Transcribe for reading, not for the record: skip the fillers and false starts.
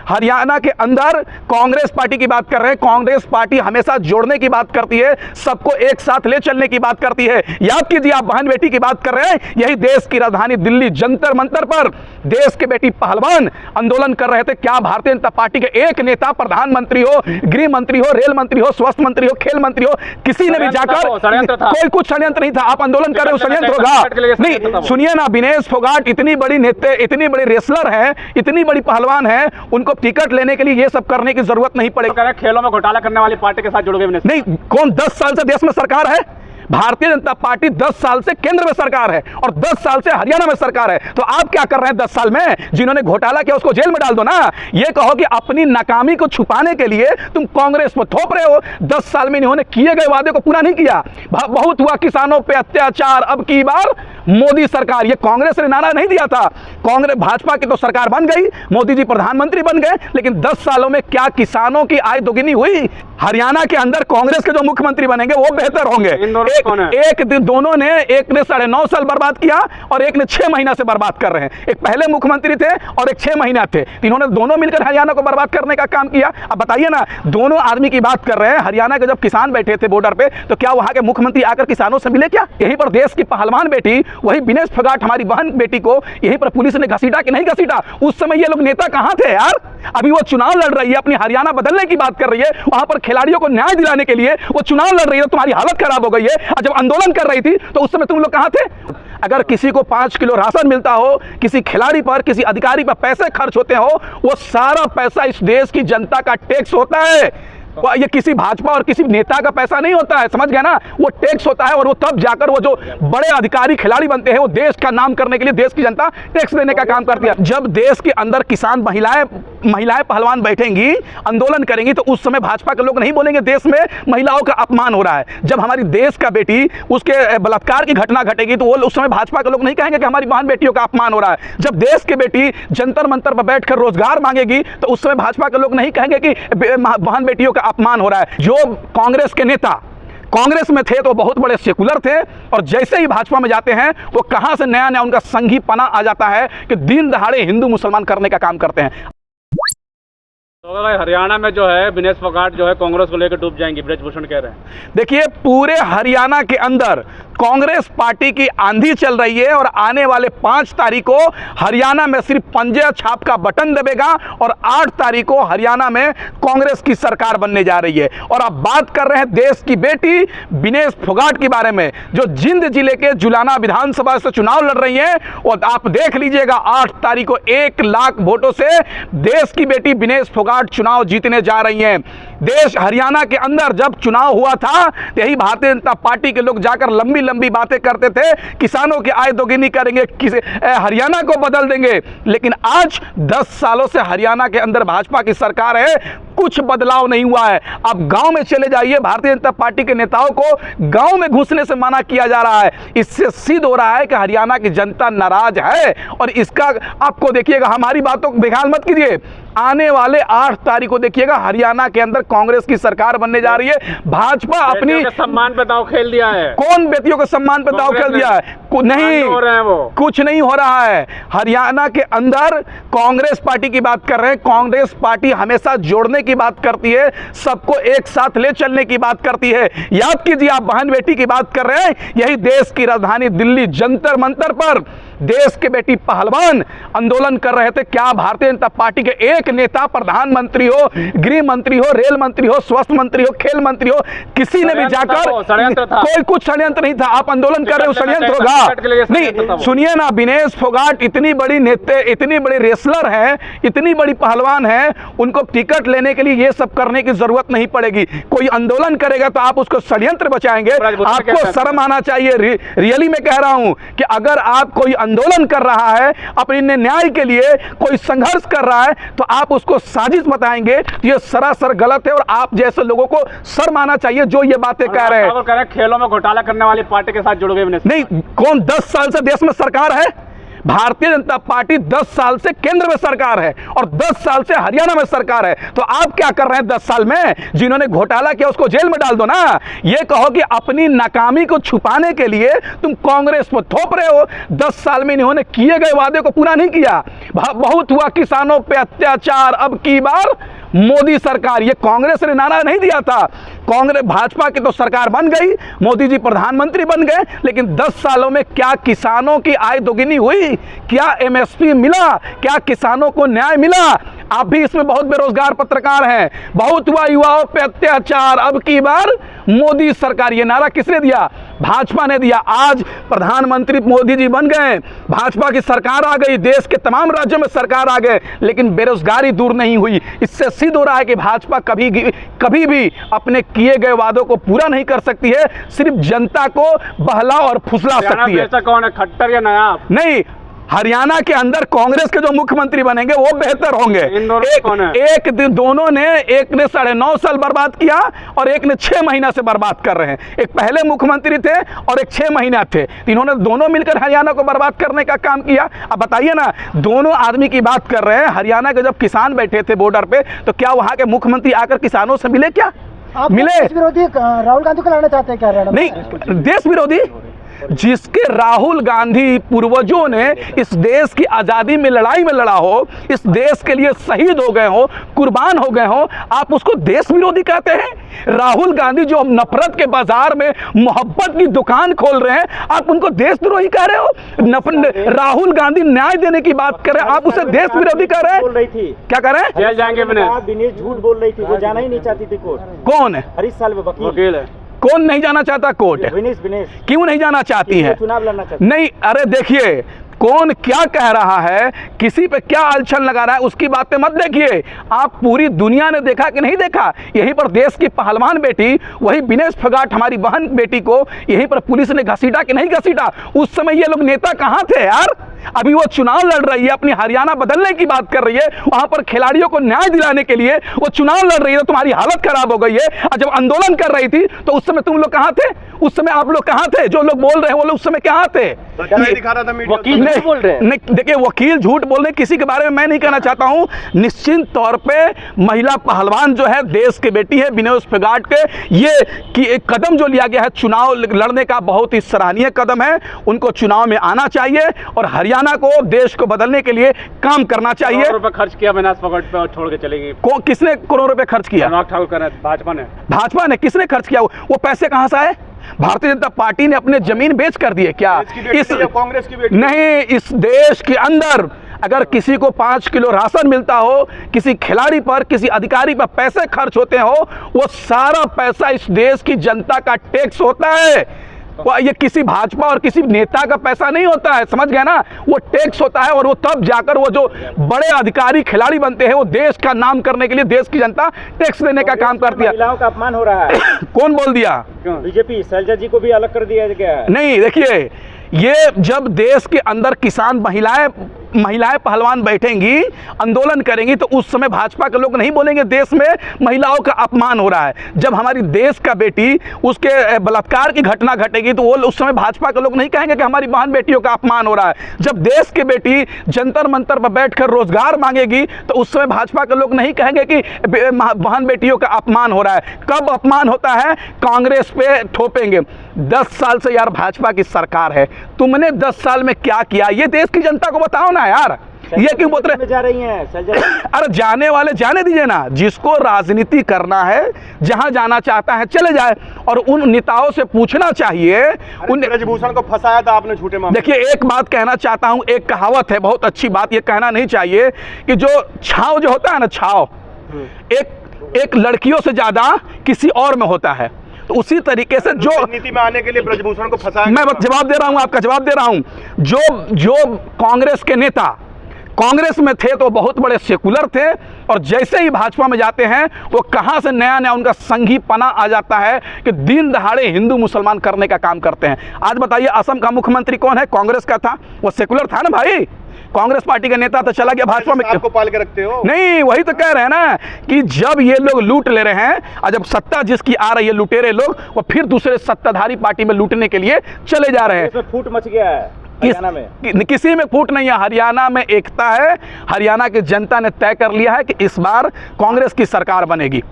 हरियाणा के अंदर कांग्रेस पार्टी की बात कर रहे हैं। कांग्रेस पार्टी हमेशा जोड़ने की बात करती है, सबको एक साथ ले चलने की बात करती है। याद कीजिए, आप बहन बेटी की बात कर रहे हैं, यही देश की राजधानी दिल्ली जंतर मंतर पर देश के बेटी पहलवान आंदोलन कर रहे थे। क्या भारतीय जनता पार्टी के एक नेता, प्रधानमंत्री हो, गृह मंत्री हो, रेल मंत्री हो, स्वास्थ्य मंत्री हो, खेल मंत्री हो, किसी ने भी जाकर, कोई कुछ षड्यंत्र नहीं था। आप आंदोलन कर रहे हो, षड्यंत्र होगा नहीं। सुनिए ना, विनेश फोगाट इतनी बड़ी नेता, इतनी बड़ी रेसलर है, इतनी बड़ी पहलवान है, उनको टिकट लेने के लिए ये सब करने की जरूरत नहीं पड़ेगी। खेलों में घोटाला करने वाली पार्टी के साथ जुड़ गए नहीं। कौन 10 साल से देश में सरकार है? भारतीय जनता पार्टी 10 साल से केंद्र में सरकार है और 10 साल से हरियाणा में सरकार है। तो आप क्या कर रहे हैं 10 साल में? जिन्होंने घोटाला किया उसको जेल में डाल दो ना। ये कहो कि अपनी नाकामी को छुपाने के लिए तुम कांग्रेस पर थोप रहे हो। 10 साल में इन्होंने किए गए वादे को पूरा नहीं किया। बहुत हुआ किसानों पे अत्याचार, अब की बार मोदी सरकार। ये कांग्रेस ने नारा नहीं दिया था। कांग्रेस भाजपा की तो सरकार बन गई, मोदी जी प्रधानमंत्री बन गए, लेकिन 10 सालों में क्या किसानों की आय दोगुनी हुई? हरियाणा के अंदर कांग्रेस के जो मुख्यमंत्री बनेंगे वो बेहतर होंगे। एक दिन दोनों ने, एक ने 9.5 साल बर्बाद किया और एक ने 6 महीना से बर्बाद कर रहे हैं। एक पहले मुख्यमंत्री थे और एक 6 महीना थे। इन्होंने दोनों मिलकर हरियाणा को बर्बाद करने का काम किया। अब बताइए ना, दोनों आदमी की बात कर रहे हैं। हरियाणा के जब किसान बैठे थे बॉर्डर पे, तो क्या वहां के मुख्यमंत्री आकर किसानों से मिले क्या? यहीं पर देश की पहलवान बेटी, वही विनेश फोगाट हमारी बहन बेटी को यहीं पर पुलिस ने घसीटा कि नहीं घसीटा? उस समय ये लोग नेता कहां थे यार? अभी वो चुनाव लड़ रही है, अपनी हरियाणा बदलने की बात कर रही है, वहां पर खिलाड़ियों को न्याय दिलाने के लिए वो चुनाव लड़ रही है। तुम्हारी हालत खराब हो गई है। और जब आंदोलन कर रही थी तो उस समय तुम लोग कहां थे? अगर किसी को 5 किलो राशन मिलता हो, किसी खिलाड़ी पर, किसी अधिकारी पर पैसे खर्च होते हो, वो सारा पैसा इस देश की जनता का टैक्स होता है। ये किसी भाजपा और किसी नेता का पैसा नहीं होता है, समझ गए ना? वो टैक्स होता है और वो तब जाकर वो जो बड़े अधिकारी खिलाड़ी बनते हैं, वो देश का नाम करने के लिए देश की जनता टैक्स देने का काम करती है। जब देश के अंदर किसान महिलाएं पहलवान बैठेंगी, आंदोलन करेंगी, तो उस समय भाजपा के लोग नहीं बोलेंगे देश में महिलाओं का अपमान हो रहा है। जब हमारी देश का बेटी, उसके बलात्कार की घटना घटेगी, तो वो उस समय भाजपा के लोग नहीं कहेंगे कि हमारी बहन बेटियों का अपमान हो रहा है। जब देश की बेटी जंतर मंतर पर बैठकर रोजगार मांगेगी, तो उस समय भाजपा के लोग नहीं कहेंगे कि बहन बेटियों का अपमान हो रहा है। जो कांग्रेस के नेता कांग्रेस में थे तो बहुत बड़े सेकुलर थे, और जैसे ही भाजपा में जाते हैं वो कहां से नया नया उनका संघी पना आ जाता है कि दिन दहाड़े हिंदू मुसलमान करने का काम करते हैं। तो हरियाणा में जो है विनेश फोगाट जो है कांग्रेस को लेकर डूब जाएंगे, ब्रजभूषण कह रहे हैं। देखिए, पूरे हरियाणा के अंदर कांग्रेस पार्टी की आंधी चल रही है और आने वाले 5 तारीख को हरियाणा में सिर्फ पंजे छाप का बटन दबेगा और 8 तारीख को हरियाणा में कांग्रेस की सरकार बनने जा रही है। और अब बात कर रहे हैं देश की बेटी विनेश फोगाट के बारे में, जो जिंद जिले के जुलाना विधानसभा से चुनाव लड़ रही है। और आप देख लीजिएगा, 8 तारीख को 1 लाख वोटों से देश की बेटी विनेश फोगाट चुनाव जीतने जा रही हैं। देश हरियाणा के अंदर जब चुनाव हुआ था, यही भारतीय जनता पार्टी के लोग जाकर लंबी लंबी बातें करते थे, किसानों की आय दोगुनी करेंगे, हरियाणा को बदल देंगे। लेकिन आज 10 सालों से हरियाणा के अंदर भाजपा की सरकार है, कुछ बदलाव नहीं हुआ है। अब गांव में चले जाइए, भारतीय जनता पार्टी के नेताओं को गांव में घुसने से मना किया जा रहा है। इससे सिद्ध हो रहा है कि हरियाणा की जनता नाराज है। और इसका आपको देखिएगा, हमारी बातों को बेख्याल मत कीजिए, आने वाले 8 तारीख को देखिएगा हरियाणा के अंदर कांग्रेस की सरकार बनने जा रही है। भाजपा अपनी सम्मान पे दांव खेल दिया है। कौन बेटियों के सम्मान पे दांव खेल दिया है? नहीं हो रहे हैं, वो कुछ नहीं हो रहा है। हरियाणा के अंदर कांग्रेस पार्टी की बात कर रहे हैं। कांग्रेस पार्टी हमेशा जोड़ने की बात करती है, सबको एक साथ ले चलने की बात करती है। याद कीजिए, आप बहन बेटी की बात कर रहे हैं, यही देश की राजधानी दिल्ली जंतर मंतर पर देश के बेटी पहलवान आंदोलन कर रहे थे। क्या भारतीय जनता पार्टी के एक नेता, प्रधानमंत्री हो, गृह मंत्री हो, रेल मंत्री हो, स्वास्थ्य मंत्री हो, खेल मंत्री हो, किसी ने भी जाकर, कोई कुछ षड्यंत्र नहीं था। आप आंदोलन कर रहे हो, षड्यंत्र होगा नहीं। सुनिए ना, विनेश फोगाट इतनी बड़ी नेता, इतनी बड़ी रेसलर है, इतनी बड़ी पहलवान है, उनको टिकट लेने के लिए ये सब करने की जरूरत नहीं पड़ेगी। कोई आंदोलन करेगा तो आप उसको षड्यंत्र बचाएंगे। आपको शर्म आना चाहिए। रियली मैं कह रहा हूं कि अगर आप कोई आंदोलन कर रहा है, अपने न्याय के लिए कोई संघर्ष कर रहा है, तो आप उसको साजिश बताएंगे, ये सरासर गलत है। और आप जैसे लोगों को शर्म आना चाहिए जो ये बातें कह रहे हैं। खेलों में घोटाला करने वाली पार्टी के साथ जुड़ गए नहीं। कौन 10 साल से देश में सरकार है? भारतीय जनता पार्टी 10 साल से केंद्र में सरकार है और 10 साल से हरियाणा में सरकार है, तो आप क्या कर रहे हैं 10 साल में? जिन्होंने घोटाला किया उसको जेल में डाल दो ना। ये कहो कि अपनी नाकामी को छुपाने के लिए तुम कांग्रेस पर थोप रहे हो। 10 साल में इन्होंने किए गए वादे को पूरा नहीं किया। बहुत हुआ किसानों पे अत्याचार, अब की बार मोदी सरकार। ये कांग्रेस ने नारा नहीं दिया था, कांग्रेस भाजपा की तो सरकार बन गई, मोदी जी प्रधानमंत्री बन गए, लेकिन 10 सालों में क्या किसानों की आय दोगुनी हुई? क्या एमएसपी मिला? क्या किसानों को न्याय मिला? आप भी इसमें बहुत बेरोजगार पत्रकार हैं। बहुत हुआ युवाओं पे अत्याचार, अब की बार मोदी सरकार। ये नारा किसने दिया? भाजपा ने दिया। आज प्रधानमंत्री मोदी जी बन गए, भाजपा की सरकार आ गई, देश के तमाम राज्यों में सरकार आ गए, लेकिन बेरोजगारी दूर नहीं हुई। इससे सिद्ध हो रहा है कि भाजपा कभी भी अपने किए गए वादों को पूरा नहीं कर सकती है, सिर्फ जनता को बहला और फुसला सकती है। ऐसा कौन है, खट्टर या नायाब? नहीं, हरियाणा के अंदर कांग्रेस के जो मुख्यमंत्री बनेंगे वो बेहतर होंगे। एक दिन दोनों ने, एक ने 9.5 साल बर्बाद किया और एक ने 6 महीना से बर्बाद कर रहे हैं। एक पहले मुख्यमंत्री थे और एक 6 महीना थे, इन्होंने दोनों मिलकर हरियाणा को बर्बाद करने का काम किया। अब बताइए ना, दोनों आदमी की बात कर रहे हैं। हरियाणा के जब किसान बैठे थे बॉर्डर पे, तो क्या वहां के मुख्यमंत्री आकर किसानों से मिले? क्या मिले? देश विरोधी राहुल गांधी को लाना चाहते हैं क्या? नहीं, देश विरोधी जिसके राहुल गांधी पूर्वजों ने इस देश की आज़ादी में लड़ाई में लड़ा हो, इस देश के लिए शहीद हो गए हो, कुर्बान हो गए हो, आप उसको देश विरोधी कहते हैं? राहुल गांधी जो नफरत के बाजार में मोहब्बत की दुकान खोल रहे हैं, आप उनको देशद्रोही कह रहे हो? राहुल गांधी न्याय देने की बात कर रहे हैं, आप उसे देश विरोधी कह रहे हैं? बोल रही थी क्या कर रहे हैं? जेल जाएंगे। विनेश झूठ बोल रही थी, वो जाना ही नहीं चाहती थी कोर्ट। कौन है? हरीश साल्वे वकील है। कौन नहीं जाना चाहता कोर्ट? विनेश क्यों नहीं जाना चाहती है? चुनाव लड़ना चाहती नहीं, अरे देखिए, कौन क्या कह रहा है, किसी पे क्या अलछन लगा रहा है, उसकी बात पे मत देखिए। आप पूरी दुनिया ने देखा कि नहीं देखा? यहीं पर देश की पहलवान बेटी, वही विनेश फोगाट हमारी बहन बेटी को यहीं पर पुलिस ने घसीटा कि नहीं घसीटा? उस समय ये लोग नेता कहाँ थे यार? अभी वो चुनाव लड़ रही है, अपनी हरियाणा बदलने की बात कर रही है, वहां पर खिलाड़ियों को न्याय दिलाने के लिए वो चुनाव लड़ रही है, तो तुम्हारी हालत खराब हो गई है। और जब आंदोलन कर रही थी तो उस समय तुम लोग कहाँ थे? उस समय आप लोग कहाँ थे? जो लोग बोल रहे हैं वो लोग उस समय कहाँ थे? दिखा रहा था मीडिया। वकील नहीं बोल रहे हैं। देखिए, वकील झूठ बोल रहे, किसी के बारे में मैं नहीं कहना चाहता हूं। निश्चित तौर पे महिला पहलवान जो है, देश की बेटी है, विनेश फोगाट के, ये कदम जो लिया गया है चुनाव लड़ने का, बहुत ही सराहनीय कदम है। उनको चुनाव में आना चाहिए और हरियाणा को, देश को बदलने के लिए काम करना चाहिए। करोड़ रुपए खर्च किया विनेश फोगाट पे और छोड़ के चलेगी। किसने करोड़ रुपए खर्च किया? अनुराग ठाकुर ने, भाजपा ने। भाजपा ने? किसने खर्च किया? वो पैसे कहां से आए? भारतीय जनता पार्टी ने अपने जमीन बेच कर दिए क्या? इस कांग्रेस की बेटी नहीं, इस देश के अंदर अगर किसी को 5 किलो राशन मिलता हो, किसी खिलाड़ी पर, किसी अधिकारी पर पैसे खर्च होते हो, वो सारा पैसा इस देश की जनता का टैक्स होता है। ये किसी भाजपा और किसी नेता का पैसा नहीं होता है, समझ गए ना? वो टैक्स होता है और वो तब जाकर वो जो बड़े अधिकारी खिलाड़ी बनते हैं, वो देश का नाम करने के लिए देश की जनता टैक्स देने का काम करती है। महिलाओं का अपमान हो रहा है। कौन बोल दिया? बीजेपी शैलजा जी को भी अलग कर दिया गया है। नहीं, देखिए, ये जब देश के अंदर किसान महिलाएं पहलवान बैठेंगी, आंदोलन करेंगी, तो उस समय भाजपा के लोग नहीं बोलेंगे देश में महिलाओं का अपमान हो रहा है। जब हमारी देश का बेटी, उसके बलात्कार की घटना घटेगी, तो वो उस समय भाजपा के लोग नहीं कहेंगे कि हमारी बहन बेटियों का अपमान हो रहा है। जब देश की बेटी जंतर मंतर पर बैठकर रोजगार मांगेगी, तो उस समय भाजपा के लोग नहीं कहेंगे कि बहन बेटियों का अपमान हो रहा है। कब अपमान होता है? कांग्रेस पे थोपेंगे। 10 साल से यार भाजपा की सरकार है, तुमने 10 साल में क्या किया? ये देश की जनता को बताओ ना यार। ये क्यों बोल रहे जा रही हैं? अरे जाने वाले जाने दीजिए ना, जिसको राजनीति करना है, जहां जाना चाहता है चले जाए, और उन नेताओं से पूछना चाहिए। उन ब्रजभूषण को फंसाया था आपने झूठे मामले। देखिए, एक बात कहना चाहता हूं, एक कहावत है, बहुत अच्छी बात, ये कहना नहीं चाहिए कि जो छाव जो होता है ना, छाव एक लड़कियों से ज्यादा किसी और में होता है। तो उसी तरीके से जो नीति में आने के लिए ब्रजभूषण को फंसाया, मैं जवाब दे रहा हूं, आपका जवाब दे रहा हूं। जो कांग्रेस के नेता कांग्रेस में थे तो बहुत बड़े सेकुलर थे, और जैसे ही भाजपा में जाते हैं वो कहां से नया नया उनका संघी पना आ जाता है कि दिन दहाड़े हिंदू मुसलमान करने का काम करते हैं। आज बताइए, असम का मुख्यमंत्री कौन है? कांग्रेस का था, वो सेकुलर था ना भाई, कांग्रेस पार्टी का नेता, तो चला गया भाजपा में। आपको पाल के रखते हो? नहीं, वही तो कह रहे हैं ना कि जब ये लोग लूट ले रहे हैं, और जब सत्ता जिसकी आ रही है, लुटेरे लोग, वो फिर दूसरे सत्ताधारी पार्टी में लूटने के लिए चले जा रहे हैं। इसमें फूट मच गया है। हरियाणा में किसी में फूट नहीं है। हरियाणा में एकता है। हरियाणा की जनता ने तय कर लिया है कि इस बार कांग्रेस की सरकार बनेगी।